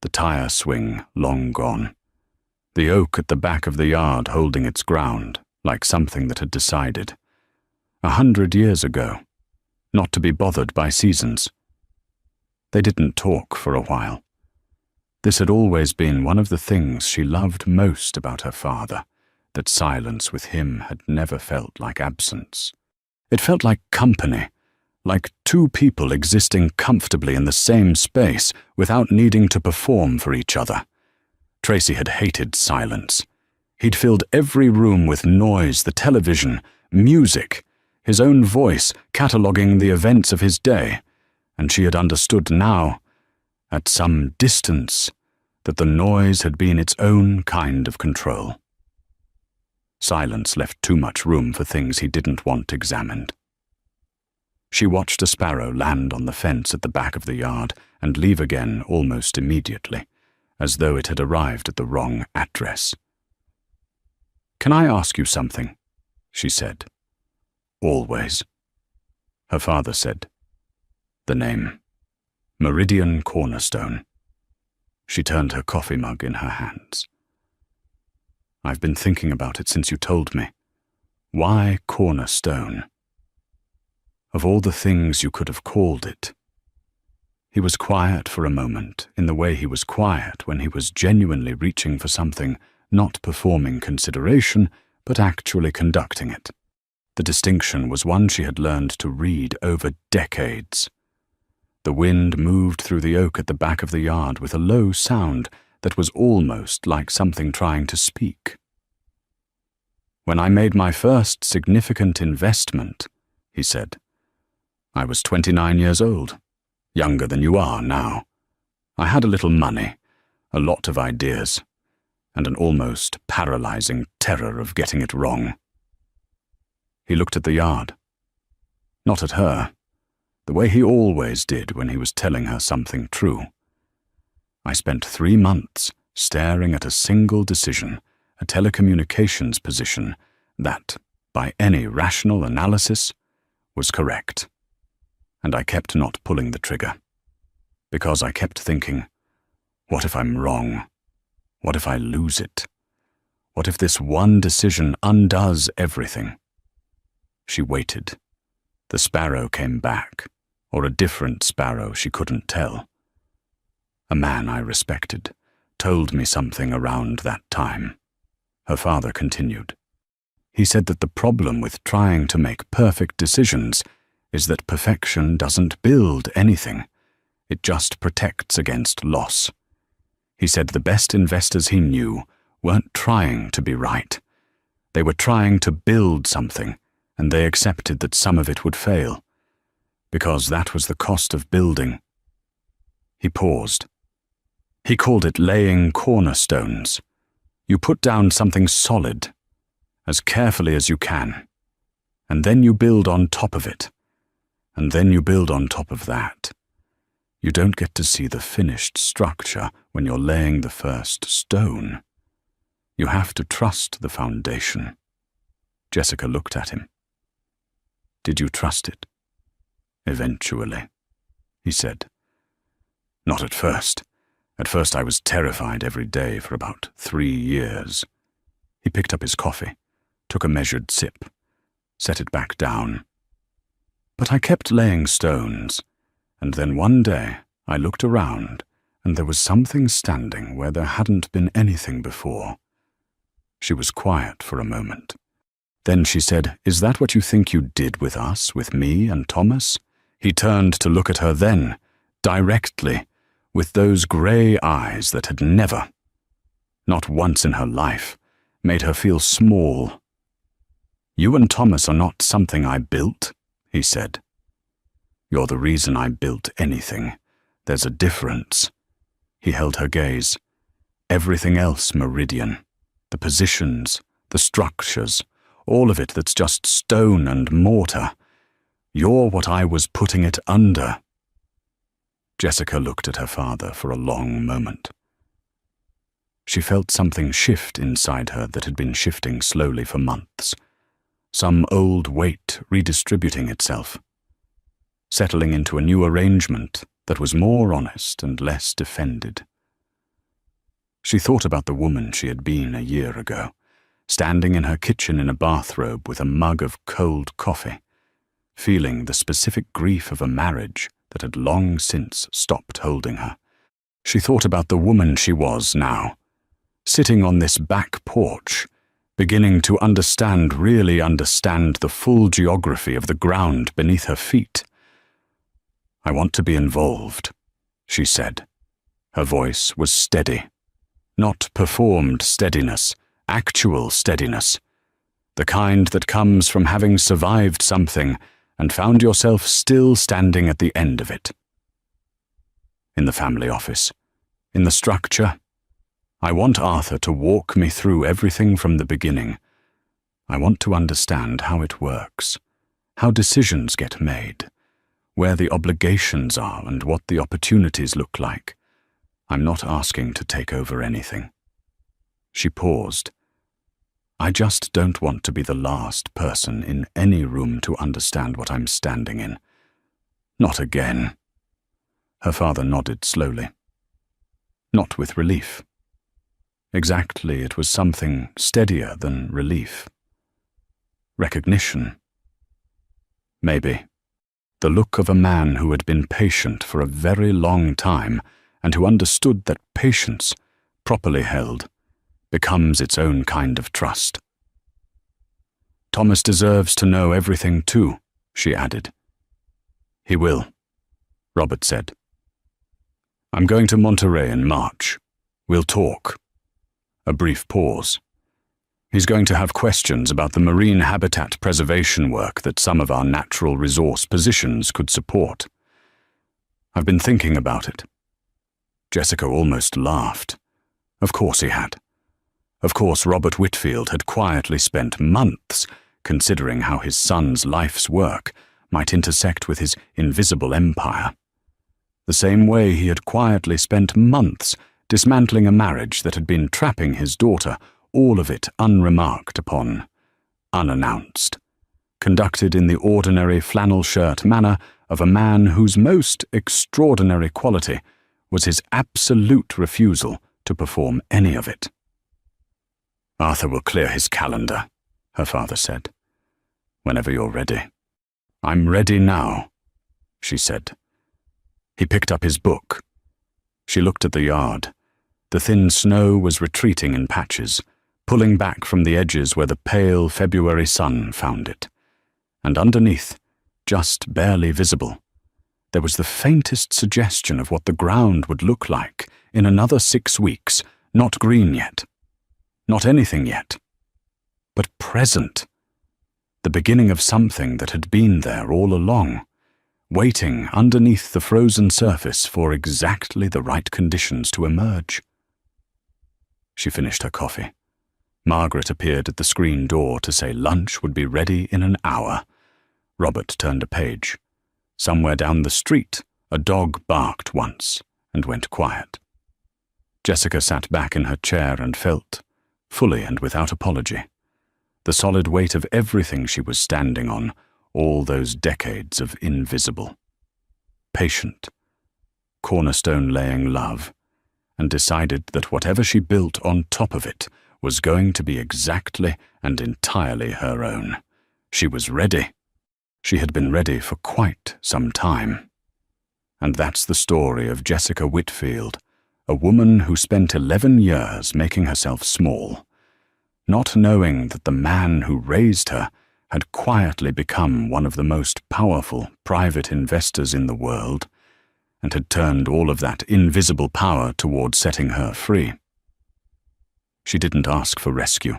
The tire swing long gone. The oak at the back of the yard holding its ground, like something that had decided. 100 years ago, not to be bothered by seasons. They didn't talk for a while. This had always been one of the things she loved most about her father, that silence with him had never felt like absence. It felt like company, like two people existing comfortably in the same space without needing to perform for each other. Tracy had hated silence. He'd filled every room with noise, the television, music, his own voice cataloguing the events of his day, and she had understood now, at some distance, that the noise had been its own kind of control. Silence left too much room for things he didn't want examined. She watched a sparrow land on the fence at the back of the yard and leave again almost immediately, as though it had arrived at the wrong address. "Can I ask you something?" she said. "Always." Her father said. The name. Meridian Cornerstone. She turned her coffee mug in her hands. "I've been thinking about it since you told me. Why Cornerstone? Of all the things you could have called it." He was quiet for a moment, in the way he was quiet when he was genuinely reaching for something, not performing consideration, but actually conducting it. The distinction was one she had learned to read over decades. The wind moved through the oak at the back of the yard with a low sound that was almost like something trying to speak. "When I made my first significant investment," he said, "I was 29 years old, younger than you are now. I had a little money, a lot of ideas, and an almost paralyzing terror of getting it wrong." He looked at the yard. Not at her, the way he always did when he was telling her something true. "I spent 3 months staring at a single decision, a telecommunications position that, by any rational analysis, was correct. And I kept not pulling the trigger, because I kept thinking, what if I'm wrong? What if I lose it? What if this one decision undoes everything?" She waited. The sparrow came back, or a different sparrow, she couldn't tell. "A man I respected told me something around that time." Her father continued. "He said that the problem with trying to make perfect decisions is that perfection doesn't build anything. It just protects against loss. He said the best investors he knew weren't trying to be right. They were trying to build something, and they accepted that some of it would fail, because that was the cost of building." He paused. "He called it laying cornerstones. You put down something solid, as carefully as you can, and then you build on top of it, and then you build on top of that. You don't get to see the finished structure when you're laying the first stone. You have to trust the foundation." Jessica looked at him. "Did you trust it?" "Eventually," he said. "Not at first. At first I was terrified every day for about 3 years. He picked up his coffee, took a measured sip, set it back down. "But I kept laying stones, and then one day I looked around and there was something standing where there hadn't been anything before." She was quiet for a moment. Then she said, "Is that what you think you did with us, with me and Thomas?" He turned to look at her then, directly, with those grey eyes that had never, not once in her life, made her feel small. "You and Thomas are not something I built," he said. "You're the reason I built anything. There's a difference." He held her gaze. "Everything else Meridian, the positions, the structures, all of it that's just stone and mortar. You're what I was putting it under." Jessica looked at her father for a long moment. She felt something shift inside her that had been shifting slowly for months. some old weight redistributing itself, settling into a new arrangement that was more honest and less defended. She thought about the woman she had been a year ago, standing in her kitchen in a bathrobe with a mug of cold coffee, feeling the specific grief of a marriage that had long since stopped holding her. She thought about the woman she was now, sitting on this back porch, beginning to really understand the full geography of the ground beneath her feet. "I want to be involved," she said. Her voice was steady. Not performed steadiness, actual steadiness. The kind that comes from having survived something and found yourself still standing at the end of it. In the family office, in the structure, I want Arthur to walk me through everything from the beginning. I want to understand how it works, how decisions get made, where the obligations are and what the opportunities look like. I'm not asking to take over anything. She paused. I just don't want to be the last person in any room to understand what I'm standing in. Not again. Her father nodded slowly. Not with relief. Exactly, it was something steadier than relief. Recognition. Maybe. The look of a man who had been patient for a very long time and who understood that patience, properly held, becomes its own kind of trust. "Thomas deserves to know everything too," she added. "He will," Robert said. "I'm going to Monterey in March. We'll talk." A brief pause. "He's going to have questions about the marine habitat preservation work that some of our natural resource positions could support. I've been thinking about it." Jessica almost laughed. Of course he had. Of course Robert Whitfield had quietly spent months considering how his son's life's work might intersect with his invisible empire. The same way he had quietly spent months dismantling a marriage that had been trapping his daughter, all of it unremarked upon, unannounced, conducted in the ordinary flannel shirt manner of a man whose most extraordinary quality was his absolute refusal to perform any of it. "Arthur will clear his calendar," her father said. "Whenever you're ready." "I'm ready now," she said. He picked up his book. She looked at the yard. The thin snow was retreating in patches, pulling back from the edges where the pale February sun found it. And underneath, just barely visible, there was the faintest suggestion of what the ground would look like in another 6 weeks, not green yet, not anything yet, but present, the beginning of something that had been there all along, waiting underneath the frozen surface for exactly the right conditions to emerge. She finished her coffee. Margaret appeared at the screen door to say lunch would be ready in an hour. Robert turned a page. Somewhere down the street, a dog barked once and went quiet. Jessica sat back in her chair and felt, fully and without apology, the solid weight of everything she was standing on, all those decades of invisible. Patient, cornerstone-laying love, and decided that whatever she built on top of it was going to be exactly and entirely her own. She was ready. She had been ready for quite some time. And that's the story of Jessica Whitfield, a woman who spent 11 years making herself small, not knowing that the man who raised her had quietly become one of the most powerful private investors in the world, and had turned all of that invisible power toward setting her free. She didn't ask for rescue.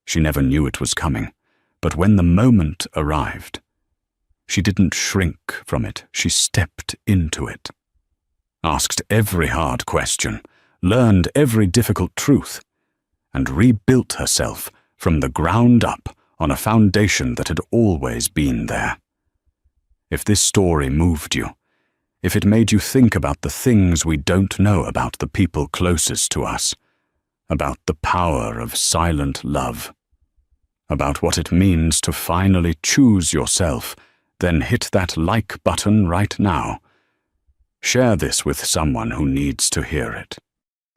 She never knew it was coming, but when the moment arrived, she didn't shrink from it, she stepped into it, asked every hard question, learned every difficult truth, and rebuilt herself from the ground up on a foundation that had always been there. If this story moved you, if it made you think about the things we don't know about the people closest to us, about the power of silent love, about what it means to finally choose yourself, then hit that like button right now. Share this with someone who needs to hear it.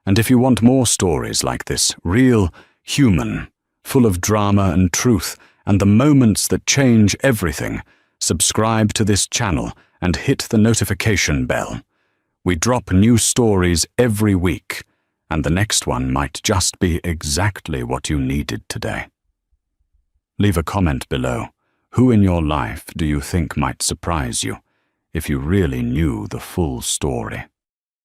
And if you want more stories like this, real, human, full of drama and truth, and the moments that change everything, subscribe to this channel and hit the notification bell. We drop new stories every week, and the next one might just be exactly what you needed today. Leave a comment below. Who in your life do you think might surprise you if you really knew the full story?